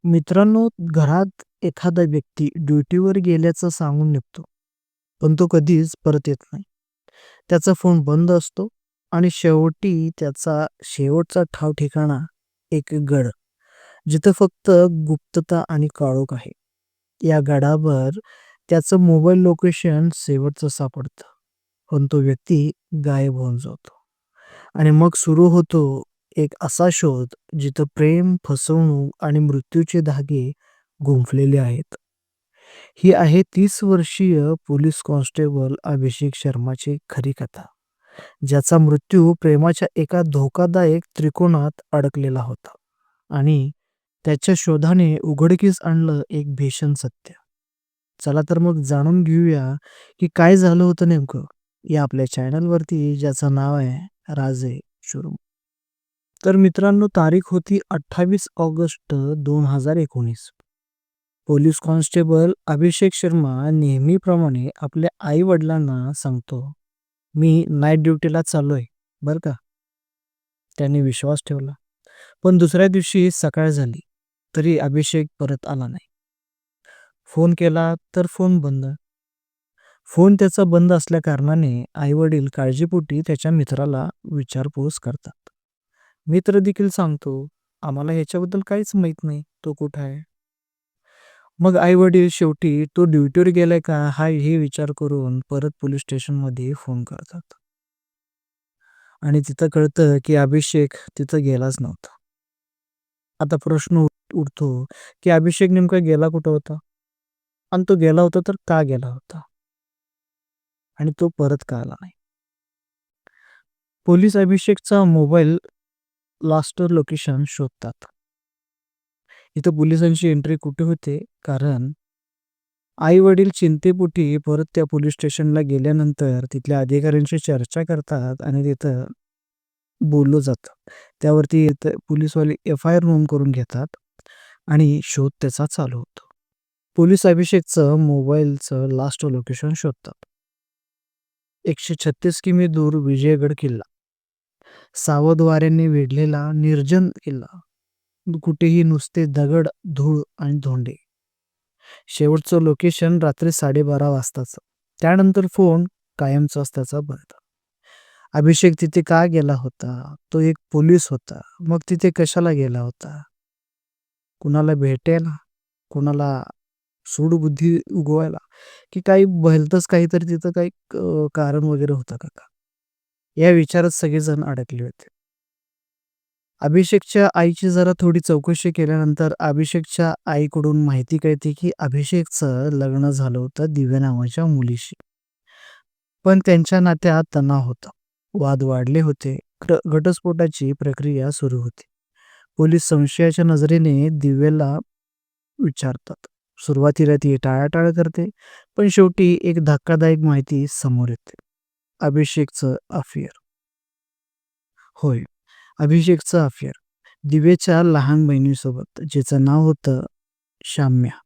मित्रांनो, घरात एखादा व्यक्ती ड्युटीवर गेल्याचं सांगून निघतो, पण तो कधीच परत येत नाही. त्याचा फोन बंद असतो आणि शेवटी त्याचा शेवटचा ठाव-ठिकाणा एक गड, जिथं फक्त गुप्तता आणि काळोख आहे. या गडावर त्याचं मोबाईल लोकेशन शेवटचं सापडतं, पण तो व्यक्ती गायब होऊन जातो. आणि मग सुरू होतो एक असा शोध जिथं प्रेम, फसवणूक आणि मृत्यूचे धागे गुंफलेले आहेत. ही आहे 30 वर्षीय पोलीस कॉन्स्टेबल अभिषेक शर्माची खरी कथा, ज्याचा मृत्यू प्रेमाच्या एका धोकादायक त्रिकोणात अडकलेला होता आणि त्याच्या शोधाने उघडकीस आणलं एक भीषण सत्य. चला तर मग जाणून घेऊया की काय झालं होतं नेमकं या आपल्या चॅनलवरती, ज्याचं नाव आहे राजे शुर्म. तर मित्रांनो, तारीख होती 28 August 2019. Police constable Abhishek Sharma नेहमीप्रमाणे आपल्या आई-वडिलांना सांगतो, "मी नाईट ड्युटीला चाललोय बरं का." त्यांनी विश्वास ठेवला. पण दुसऱ्या दिवशी सकाळ झाली, तरी अभिषेक परत आला नाही. फोन केला तर फोन बंद. फोन त्याचा बंद असल्याकारणाने आई-वडील काळजीपोटी त्याच्या मित्राला विचारपूस करतात. मित्र देखील सांगतो, "आम्हाला ह्याच्याबद्दल काहीच माहीत नाही, तो कुठे आहे?" मग आई-वडील शेवटी तो ड्युटीवर गेलाय का हे विचार करून परत पोलीस स्टेशनमध्ये फोन करतात. आणि तिथं कळतं की अभिषेक तिथं गेलाच नव्हता. आता प्रश्न उठतो की अभिषेक नेमका गेला कुठं होता? आणि तो गेला होता तर का गेला होता? आणि तो परत का आला नाही? पोलीस अभिषेकचा मोबाईल लास्ट लोकेशन शोधतात. इथं पोलिसांची एंट्री कुठे होते? कारण आई-वडील चिंतेपोटी परत त्या पोलीस स्टेशनला गेल्यानंतर तिथल्या अधिकाऱ्यांशी चर्चा करतात आणि तिथं बोललं जातं. त्यावरती पोलीसवाले एफ-आय-आर नोंद करून घेतात आणि शोध त्याचा चालू होतो. पोलीस अभिषेकचं मोबाईलचं लास्ट लोकेशन शोधतात. 136 किमी दूर विजयगड किल्ला. सावध वाऱ्यांनी वेढलेला निर्जन किल्ला. कुठेही नुसते दगड, धूळ आणि धोंडे. शेवटचं लोकेशन रात्री 12:30 वाजताचं. त्यानंतर फोन कायमचाच त्याचा बंद. अभिषेक तिथे का गेला होता? तो एक पोलीस होता. मग तिथे कशाला गेला होता? कुणाला भेटायला? कुणाला सूडबुद्धी उगवायला? की काही भलतंच काहीतरी तिथं काही कारण वगैरे होतं का? या विचारात सगळेजण अडकले होते. अभिषेकच्या आईची जरा थोडी चौकशी केल्यानंतर अभिषेकच्या आईकडून माहिती कळते की अभिषेकचं लग्न झालं होतं दिव्या नावाच्या मुलीशी. पण त्यांच्या नात्यात तणाव होता. वाद वाढले होते. घटस्फोटाची प्रक्रिया सुरू होती. पोलीस संशयाच्या नजरेने दिव्याला विचारतात. सुरुवातीला ती टाळाटाळ करते, पण शेवटी एक धक्कादायक माहिती समोर येते. अभिषेकचं अफेअर. होय, अभिषेकचं अफेअर. दिव्याच्या लहान बहिणीसोबत, जिचं नाव होतं शाम्या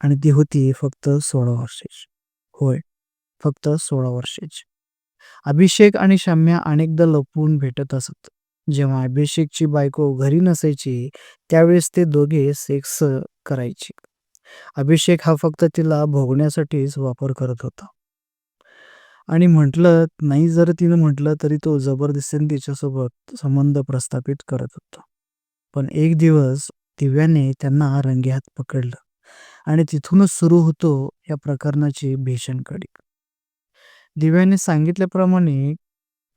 आणि ती होती फक्त 16 वर्षाची. होय, फक्त 16 वर्षाची. अभिषेक आणि शाम्या अनेकदा लपून भेटत असत. जेव्हा अभिषेकची बायको घरी नसायची, त्यावेळेस ते दोघे सेक्स करायचे. अभिषेक हा फक्त तिला भोगण्यासाठीच वापर करत होता. आणि म्हटलं नाही, जर तिनं म्हटलं तरी तो जबरदस्तीने तिच्यासोबत संबंध प्रस्थापित करत होता. पण एक दिवस दिव्याने त्यांना रंगेहात पकडलं आणि तिथूनच सुरू होतो या प्रकरणाची भीषण कडी. दिव्याने सांगितल्याप्रमाणे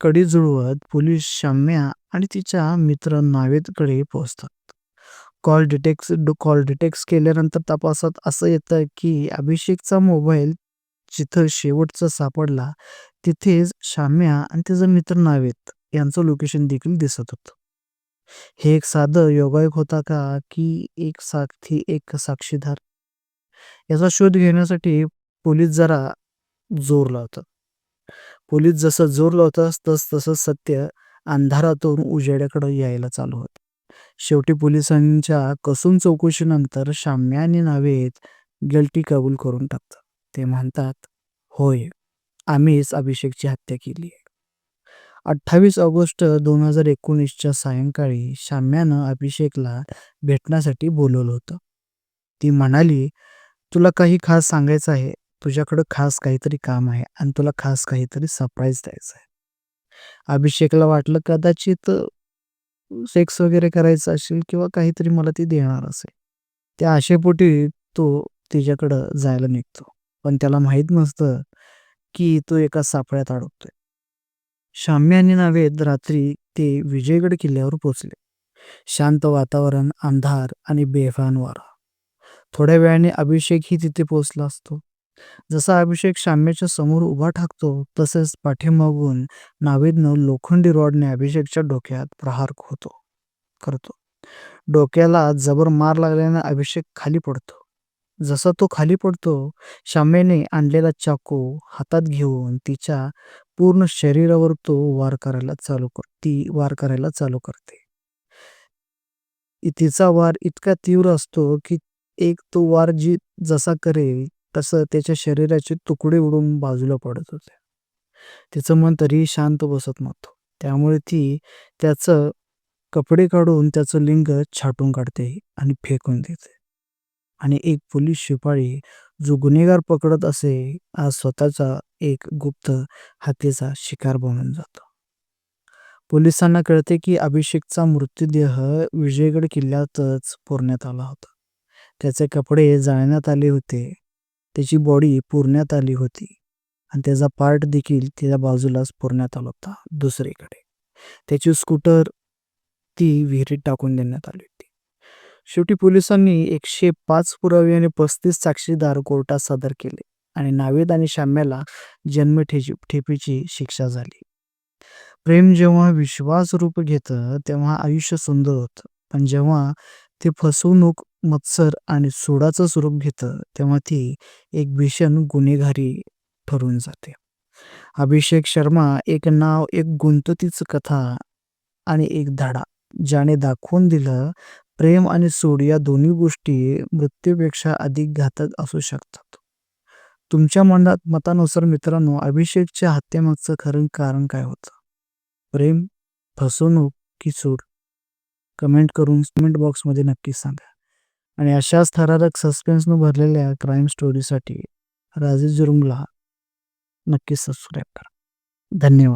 कडी जुळवत पोलीस शाम्या आणि तिच्या मित्र नावेदकडे पोहोचतात. कॉल डिटेक्ट केल्यानंतर तपासात असं येतं की अभिषेकचा मोबाईल जिथं शेवटचा सापडला, तिथेच शाम्या आणि त्याचा मित्र नावेद यांचं लोकेशन देखील दिसत होतं. हे एक साधं योगायोग होता का, की एक साक्षीदार? याचा शोध घेण्यासाठी पोलीस जरा जोर लावतात. पोलीस जसं जोर लावतात तसं सत्य अंधारातून उजेडाकडे यायला चालू होतं. शेवटी पोलिसांच्या कसून चौकशीनंतर शाम्या आणि नावेद गिल्टी कबूल करून टाकतात. ते म्हणतात, "होय, आम्हीच अभिषेकची हत्या केली आहे." 28 ऑगस्ट 2019च्या सायंकाळी शाम्यानं अभिषेकला भेटण्यासाठी बोलवलं होतं. ती म्हणाली, "तुला काही खास सांगायचं आहे. तुझ्याकडं खास काहीतरी काम आहे आणि तुला खास काहीतरी सरप्राईज द्यायचं आहे." अभिषेकला वाटलं कदाचित सेक्स वगैरे करायचं असेल किंवा काहीतरी मला ती देणार असेल. त्या आशेपोटी तो तिच्याकडं जायला निघतो. पण त्याला माहीत नसतं की तो एका सापळ्यात अडकतोय. शाम्या आणि नावेद रात्री ते विजयगड किल्ल्यावर पोहोचले. शांत वातावरण, अंधार आणि बेभान वारा. थोड्या वेळाने अभिषेकही तिथे पोहोचला असतो. जसा अभिषेक शाम्याच्या समोर उभा ठाकतो, तसेच पाठीमागून नावेदनं लोखंडी रॉडने अभिषेकच्या डोक्यात प्रहार करतो. डोक्याला जबर मार लागल्याने अभिषेक खाली पडतो. जसा तो खाली पडतो, शाम्याने आणलेला चाकू हातात घेऊन तिच्या पूर्ण शरीरावर ती वार करायला चालू करते. तिचा वार इतका तीव्र असतो, की एक तो वार जसा करेल, तसं त्याच्या शरीराचे तुकडे उडून बाजूला पडत होते. तिचं मन तरीही शांत बसत नव्हतं. त्यामुळे ती त्याचं कपडे काढून त्याचं लिंग छाटून काढते आणि फेकून देते. आणि एक पोलीस शिपाई जो गुन्हेगार पकडत असे, आज स्वतःचा एक गुप्त हत्येचा शिकार बनून जातो. पोलिसांना कळते की अभिषेकचा मृतदेह विजयगड किल्ल्यातच पुरण्यात आला होता. त्याचे कपडे जाळण्यात आले होते. त्याची बॉडी पुरण्यात आली होती आणि त्याचा पार्ट देखील त्याच्या बाजूलाच पुरण्यात आला होता दुसरीकडे. त्याची स्कूटर ती विहिरीत टाकून देण्यात आली होती. शेवटी पोलिसांनी 105 पुरावे आणि 35 साक्षीदार कोर्टात सादर केले आणि नावेद आणि शाम्याला जन्मठेपेची शिक्षा झाली. प्रेम जेव्हा विश्वास रूप घेतं तेव्हा आयुष्य सुंदर होतं. पण जेव्हा ते फसवणूक, मत्सर आणि सुडाचं स्वरूप घेतं तेव्हा ती एक भीषण गुन्हेगारी ठरून जाते. अभिषेक शर्मा एक नाव, एक गुंततीच कथा आणि एक धडा, ज्याने दाखवून दिलं प्रेम आणि सूड या दोन्ही गोष्टी मृत्यूपेक्षा अधिक घातक असू शकतात. तुमच्या मतानुसार मित्रांनो, अभिषेकच्या हत्येमागचं खरं कारण काय होतं? प्रेम, फसवणूक की सूड? कमेंट बॉक्समध्ये नक्की सांगा. आणि अशाच थरारक सस्पेन्सनं भरलेल्या क्राईम स्टोरीसाठी राजेश जुरुमला नक्की सबस्क्राईब करा. धन्यवाद.